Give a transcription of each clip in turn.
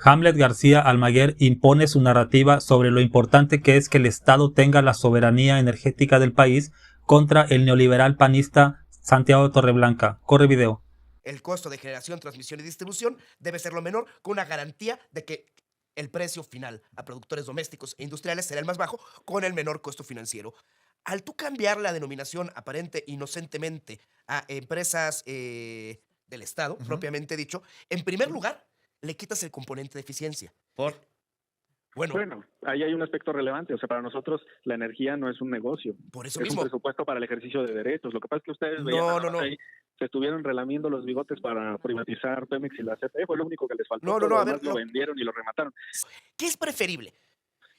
Hamlet García Almaguer impone su narrativa sobre lo importante que es que el Estado tenga la soberanía energética del país contra el neoliberal panista Santiago Torreblanca. Corre video. El costo de generación, transmisión y distribución debe ser lo menor, con una garantía de que el precio final a productores domésticos e industriales será el más bajo, con el menor costo financiero. Al tú cambiar la denominación aparente inocentemente a empresas del Estado, propiamente dicho, en primer lugar, le quitas el componente de eficiencia. ¿Por? Bueno, Bueno, ahí hay un aspecto relevante. O sea, para nosotros la energía no es un negocio. por eso Es un mismo. presupuesto para el ejercicio de derechos. Lo que pasa es que ustedes No, veían nada no, más no. ahí, se estuvieron relamiendo los bigotes para privatizar Pemex y la CFE. Fue lo único que les faltó. No, no, Todo no, lo a ver, demás lo vendieron y lo remataron. ¿Qué es preferible?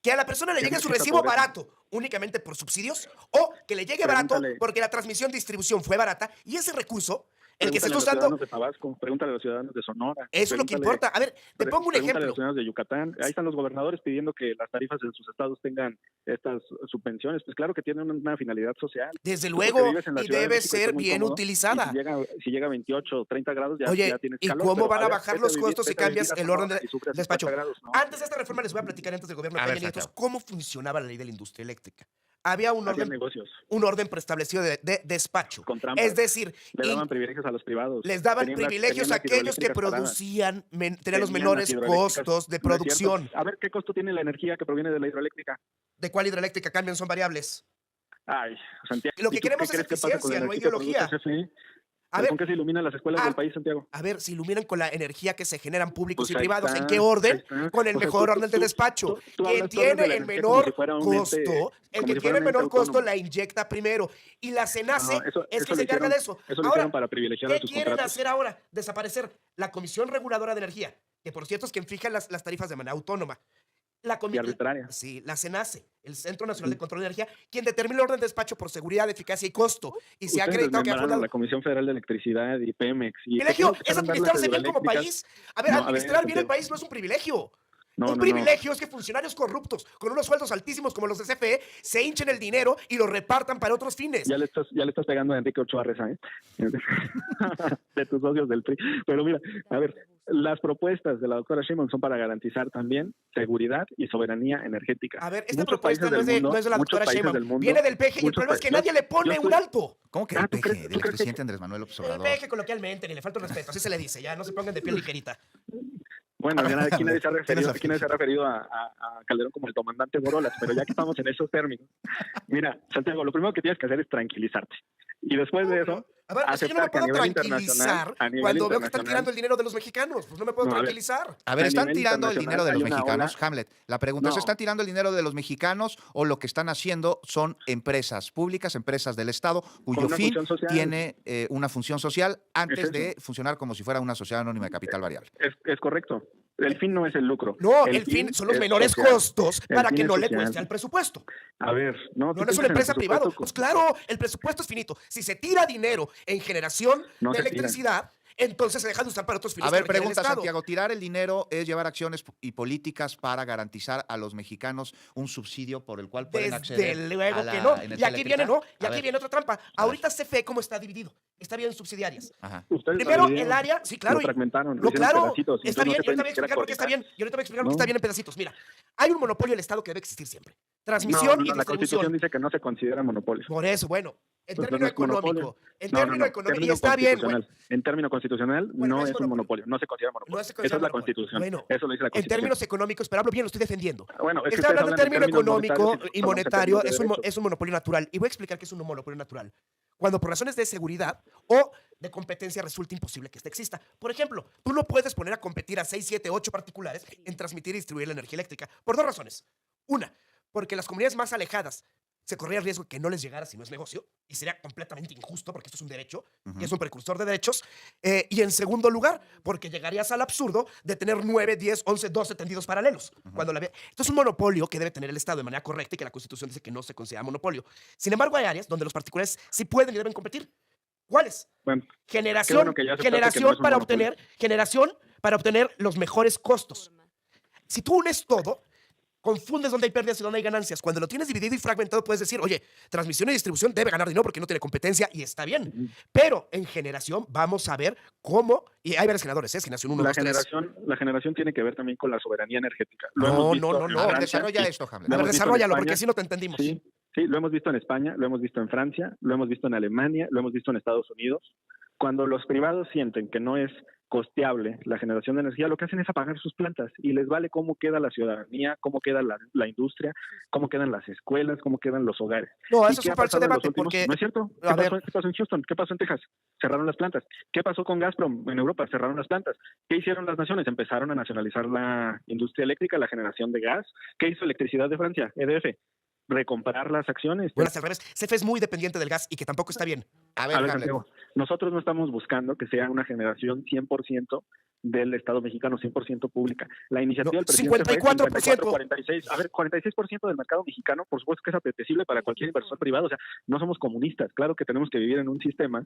¿Que a la persona le ¿Qué llegue su necesita recibo pobreza? barato únicamente por subsidios? ¿O que le llegue barato Pregúntale. porque la transmisión distribución fue barata y ese recurso, el que se Pregúntale está a los usando, ciudadanos de Tabasco, pregúntale a los ciudadanos de Sonora. eso es lo que pregúntale- importa? A ver, te pongo un Pregúntale a ejemplo. los ciudadanos de Yucatán. Ahí están los gobernadores pidiendo que las tarifas en sus estados tengan estas subvenciones. Pues claro que tienen una finalidad social. Desde Tú porque luego, vives en la y Ciudad de debe México y ser está muy bien cómodo, utilizada. y si llega a 28 o 30 grados ya, Oye, ya tienes ¿y calor. cómo pero, van a ver, bajar vete los vivir- costos si vete a vivir cambias a el orden Sonora de y sufres despacho? 50 grados, ¿no? Antes de esta reforma les voy a platicar antes del gobierno de A Peña ver, Nieto Santiago. cómo funcionaba la ley de la industria eléctrica. Había un Hacían orden, negocios preestablecido de despacho. con trampas. Es decir, Le daban privilegios a los privados. les daban Tenían privilegios tenían a las aquellos que hidroeléctricas paradas. producían, tenían los Tenían las menores hidroeléctricas. costos de No es cierto. producción. A ver, ¿qué costo tiene la energía que proviene de la hidroeléctrica? ¿De cuál hidroeléctrica cambian? Son variables. Ay, Santiago. Lo que ¿y tú queremos qué es crees que pasa con la eficiencia, no energía que produce ideología. CFE? A ver, ¿Con qué se iluminan las escuelas ah, del país, Santiago? a ver, se iluminan con la energía que se generan públicos Pues y ahí privados. ¿En está, qué ahí orden? está. Con el O sea, mejor orden de despacho. Quien tiene el menor costo, el que tiene el menor costo la inyecta primero. Y la CENACE No, eso- es eso quien lo se encarga hicieron- de eso. eso lo Ahora, hicieron para privilegiar a ¿qué sus quieren contratos. hacer ahora? Desaparecer la Comisión Reguladora de Energía, que por cierto es quien fija las tarifas de manera autónoma. Y arbitraria. Sí, la CENACE, el Centro Nacional de Control de Energía, quien determina el orden de despacho por seguridad, eficacia y costo. Y se ha Ustedes acreditado que ha desmembraron fundado. la Comisión Federal de Electricidad y Pemex. Y Privilegio ¿por qué es no empezaron a dar las administrarse bien como hidroeléctricas? país. A ver, No, a ver, administrar bien el Santiago. país no es un privilegio. No, Un no, no. privilegio es que funcionarios corruptos con unos sueldos altísimos como los de CFE se hinchen el dinero y lo repartan para otros fines. Ya le estás pegando a Enrique Ochoa Reza, ¿eh? De tus socios del PRI. Pero mira, a ver, las propuestas de la doctora Sheinbaum son para garantizar también seguridad y soberanía energética. A ver, esta Muchos propuesta países del mundo, no es de la muchos doctora países Sheinbaum, del mundo, viene del PG y el muchos problema es que países- nadie le pone yo un estoy- alto. ¿Cómo que Ah, el ¿tú peje crees- tú del crees que- expresidente Andrés Manuel López El Obrador? PG coloquialmente, ni le falta el respeto, así se le dice, ya no se pongan de piel ligerita. Bueno, ya aquí nadie se ha referido, ¿Quién es aquí nadie se ha referido a Calderón como el comandante Borolas, pero ya que estamos en esos términos. Mira, Santiago, lo primero que tienes que hacer es tranquilizarte. Y después de eso, A ver, es que yo no me aceptar que a puedo nivel tranquilizar internacional, a nivel cuando veo que están internacional- tirando el dinero de los mexicanos. Pues no me puedo No, a ver. tranquilizar. A ver, A ¿están nivel tirando el dinero de los internacional hay una mexicanos, Hamlet? La pregunta es, No. ¿están tirando el dinero de los mexicanos o lo que están haciendo son empresas públicas, empresas del Estado, cuyo una fin función social. tiene una función social antes Es de funcionar como si fuera una sociedad anónima de capital variable? Es correcto. El fin no es el lucro. No, el fin son los es menores social. costos El para fin que es no le social. cueste al presupuesto. A ver, No, no, tú no es piensas una en el empresa privada. presupuesto Pues claro, el presupuesto es finito. Si se tira dinero en generación No de se tira. electricidad, entonces se deja de usar para otros fines. A ver, que requiere el pregunta Estado. Santiago, ¿tirar el dinero es llevar acciones y políticas para garantizar a los mexicanos un subsidio por el cual pueden acceder Desde luego a la que no. Y energía aquí viene, eléctrica? ¿no? Y A aquí ver, viene otra trampa. Ahorita CFE, ¿cómo está dividido? Está bien en subsidiarias. ajá. Ustedes lo Primero, dividieron, el área, sí, claro. Lo fragmentaron, lo No, hicieron claro, pedacitos, está entonces bien. no Y se ahorita puede voy a ni siquiera explicar por qué está bien. coordinar. Y ahorita voy a explicar por qué No. está bien en pedacitos. Mira, hay un monopolio del Estado que debe existir siempre. Transmisión No, y la distribución. Constitución dice que no se considera monopolio. Por eso, bueno, en Pues término no es monopolio. económico. En No, término económico. Y término está bien, güey. constitucional. En término constitucional Bueno, no no es es un monopolio. monopolio, no se considera monopolio. No se Esa considera es la monopolio. Constitución. Bueno, Eso lo dice la en Constitución. términos económicos, pero hablo bien, lo estoy defendiendo. Bueno, es que Estoy ustedes hablando en hablan en término términos económico monetarios y no en monetario, términos de derechos. es un monopolio natural. Y voy a explicar qué es un monopolio natural. Cuando por razones de seguridad o de competencia resulta imposible que este exista. Por ejemplo, tú no puedes poner a competir a 6, 7, 8 particulares en transmitir y distribuir la energía eléctrica. Por dos razones. Una, porque las comunidades más alejadas se corría el riesgo que no les llegara si no es negocio, y sería completamente injusto porque esto es un derecho y es un precursor de derechos. Y en segundo lugar, porque llegarías al absurdo de tener 9, 10, 11, 12 tendidos paralelos. Esto es un monopolio que debe tener el Estado de manera correcta y que la Constitución dice que no se considera monopolio. Sin embargo, hay áreas donde los particulares sí pueden y deben competir. ¿Cuáles? Bueno, Generación, qué bueno que ya aceptaste que generación no es un para monopolio. obtener, generación para obtener los mejores costos. Si tú unes todo, Confundes dónde hay pérdidas y dónde hay ganancias. Cuando lo tienes dividido y fragmentado, puedes decir, oye, transmisión y distribución debe ganar dinero porque no tiene competencia y está bien. Ujú. Pero en generación vamos a ver cómo, y hay varios generadores, es generación 1, 2, 3. La generación tiene que ver también con la soberanía energética. No, visto no, en no. A ver, Francia. desarrolla esto, Hamlet. A ver, hemos visto en desarrollalo, España. porque así no te entendimos. Sí, sí, lo hemos visto en España, lo hemos visto en Francia, lo hemos visto en Alemania, lo hemos visto en Estados Unidos. Cuando los privados sienten que no es costeable la generación de energía, lo que hacen es apagar sus plantas y les vale cómo queda la ciudadanía, cómo queda la industria, cómo quedan las escuelas, cómo quedan los hogares. No, ¿Y eso es qué un ha falso pasado en los debate, últimos? porque... No es cierto. A ver. ¿Qué pasó en Houston? ¿Qué pasó en Texas? Cerraron las plantas. ¿Qué pasó con Gazprom en Europa? Cerraron las plantas. ¿Qué hicieron las naciones? Empezaron a nacionalizar la industria eléctrica, la generación de gas. ¿Qué hizo Electricidad de Francia? EDF. Recomprar las acciones. Bueno, al revés. CFE es muy dependiente del gas y que tampoco está bien. A ver, A ver, Hamlet. Santiago, nosotros no estamos buscando que sea una generación 100% del Estado mexicano, 100% pública. La iniciativa No, del presidente fue 54%. 46. A ver, 46% del mercado mexicano, por supuesto que es apetecible para cualquier inversor privado. O sea, no somos comunistas. Claro que tenemos que vivir en un sistema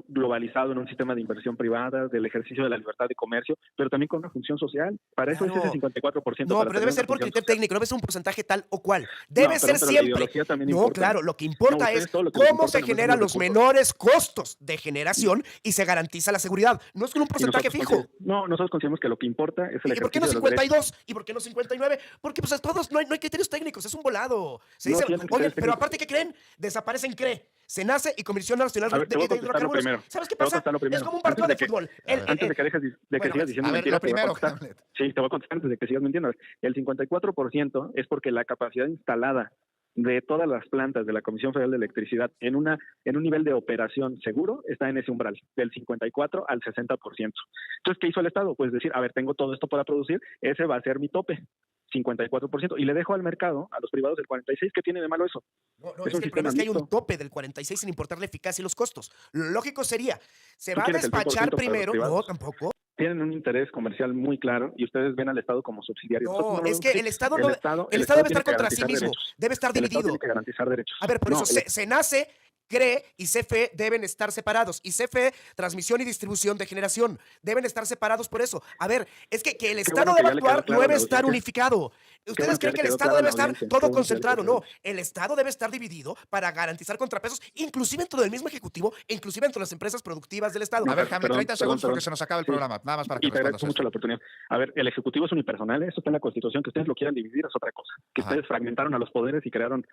globalizado, en un sistema de inversión privada, del ejercicio de la libertad de comercio, pero también con una función social. Para eso Claro. es ese 54%. No, para pero tener debe una ser por función criterio social. técnico, no debe ser un porcentaje tal o cual. Debe No, ser pero la siempre. ideología también No, importa. claro, lo que importa No, ustedes es todo lo que les cómo importa se nomás son generan los los recursos. menores costos de generación y se garantiza la seguridad. No es con un Y porcentaje nosotros fijo. No, nosotros consideramos que lo que importa es el ¿Y por qué no ejercicio de los derechos. 52? ¿Y por qué no 59? Porque pues a todos no hay criterios técnicos, es un volado. Se No dice, tienen oye, criterios pero técnicos. aparte, ¿qué creen? Desaparecen CRE. Se nace y Comisión Nacional A ver, te voy a de contestar lo Hidrocarburos. primero. ¿Sabes qué Te voy a pasa? contestar lo primero. Es como un partido de Antes de que- fútbol. Antes de que sigas bueno, diciendo A ver, mentiras, lo te voy a primero, contestar. Hamlet. Sí, te voy a contestar antes de que sigas mintiendo. El 54% es porque la capacidad instalada de todas las plantas de la Comisión Federal de Electricidad en un nivel de operación seguro está en ese umbral, del 54 al 60%. Entonces, ¿qué hizo el Estado? Pues decir, a ver, tengo todo esto para producir, ese va a ser mi tope, 54%, y le dejo al mercado, a los privados, el 46%. ¿Qué tiene de malo eso? No, Es es un que el problema es que hay un sistema tope del 46 sin importar la eficacia y los costos. Lo lógico sería, se ¿Tú va a quieres el 100% despachar para los primero. No, privados? tampoco. Tienen un interés comercial muy claro y ustedes ven al Estado como subsidiario. Nosotros No, lo es vemos que así. el Estado El no. Estado El Estado debe tiene estar que contra sí garantizar mismo. derechos. Debe estar El Estado dividido. tiene que garantizar derechos. A ver, por No, eso se nace, CRE y CFE deben estar separados. Y CFE, transmisión y distribución de generación, deben estar separados por eso. A ver, es que el Estado bueno que debe ya le quedó actuar, claro no debe a la estar audiencia. unificado. ¿Ustedes bueno que creen ya que le el quedó Estado claro a debe la estar audiencia. todo Qué bueno que ya le concentrado? quedó No, el Estado debe estar dividido para garantizar contrapesos, inclusive dentro del mismo Ejecutivo, e inclusive entre las empresas productivas del Estado. A ver, Perdón, Hamlet, 30 segundos porque perdón. se nos acaba el Sí. programa. Nada más para que Y te respondas agradezco mucho esto. la oportunidad. A ver, el Ejecutivo es unipersonal, eso está en la Constitución. Que ustedes lo quieran dividir es otra cosa. Que Ajá. ustedes fragmentaron a los poderes y crearon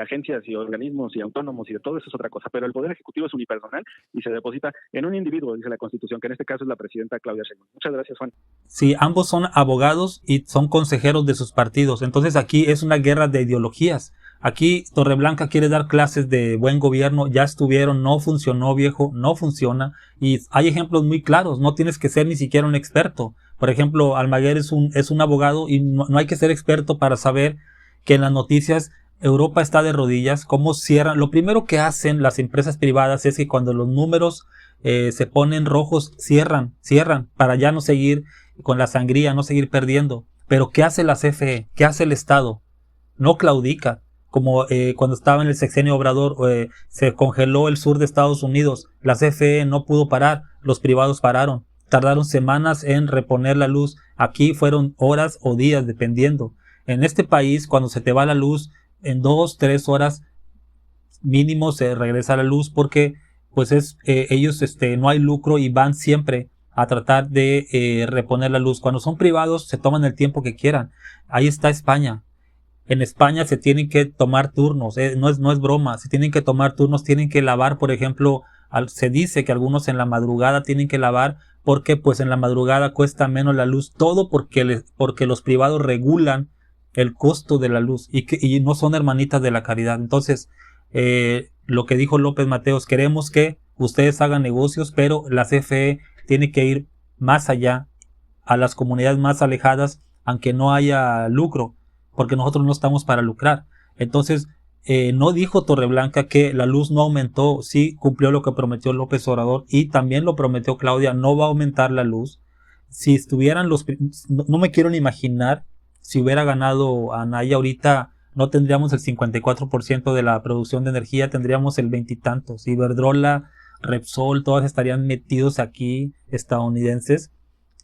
agencias y organismos y autónomos y de todo eso es otra cosa. Pero el Poder Ejecutivo es unipersonal y se deposita en un individuo, dice la Constitución, que en este caso es la presidenta Claudia Sheinbaum. Muchas gracias, Juan. Sí, ambos son abogados y son consejeros de sus partidos. Entonces aquí es una guerra de ideologías. Aquí Torreblanca quiere dar clases de buen gobierno, ya estuvieron, no funcionó, viejo, no funciona. Y hay ejemplos muy claros, no tienes que ser ni siquiera un experto. Por ejemplo, Almaguer es un abogado y no hay que ser experto para saber que en las noticias Europa está de rodillas, cómo cierran. Lo primero que hacen las empresas privadas es que cuando los números se ponen rojos, cierran para ya no seguir con la sangría, no seguir perdiendo. Pero ¿qué hace la CFE? ¿Qué hace el Estado? No claudica. Como cuando estaba en el sexenio Obrador, se congeló el sur de Estados Unidos. La CFE no pudo parar, los privados pararon. Tardaron semanas en reponer la luz. Aquí fueron horas o días, dependiendo. En este país, cuando se te va la luz, en 2-3 horas mínimo se regresa la luz porque pues ellos no hay lucro y van siempre a tratar de reponer la luz. Cuando son privados se toman el tiempo que quieran. Ahí está España. En España se tienen que tomar turnos, no es broma, se tienen que tomar turnos, tienen que lavar, por ejemplo, se dice que algunos en la madrugada tienen que lavar porque pues en la madrugada cuesta menos la luz, todo porque los privados regulan el costo de la luz y no son hermanitas de la caridad. Entonces, lo que dijo López Mateos, queremos que ustedes hagan negocios, pero la CFE tiene que ir más allá, a las comunidades más alejadas, aunque no haya lucro, porque nosotros no estamos para lucrar. Entonces, no dijo Torreblanca que la luz no aumentó, sí cumplió lo que prometió López Obrador y también lo prometió Claudia, no va a aumentar la luz. Si estuvieran no me quiero ni imaginar si hubiera ganado Anaya ahorita, no tendríamos el 54% de la producción de energía, tendríamos el 20 y tantos. Iberdrola, Repsol, todas estarían metidos aquí, estadounidenses.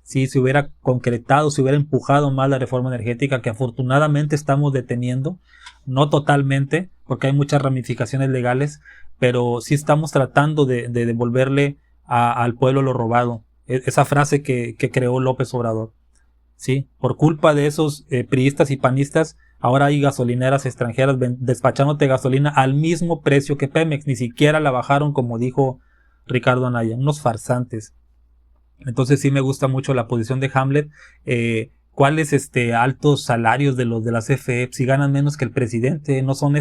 si se hubiera concretado, se hubiera empujado más la reforma energética, que afortunadamente estamos deteniendo, no totalmente, porque hay muchas ramificaciones legales, pero sí estamos tratando de devolverle al pueblo lo robado. Esa frase que creó López Obrador. Sí, por culpa de esos priistas y panistas, ahora hay gasolineras extranjeras despachándote gasolina al mismo precio que Pemex, ni siquiera la bajaron como dijo Ricardo Anaya, unos farsantes. Entonces sí me gusta mucho la posición de Hamlet. ¿Cuáles altos salarios de los de la CFE? Si ganan menos que el presidente, no son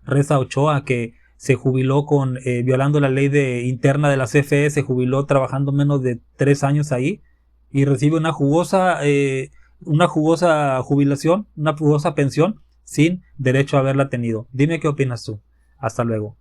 Reza Ochoa que se jubiló con violando la ley interna de la CFE, se jubiló trabajando menos de 3 años ahí y recibe una jugosa jubilación, una jugosa pensión sin derecho a haberla tenido. Dime qué opinas tú. Hasta luego.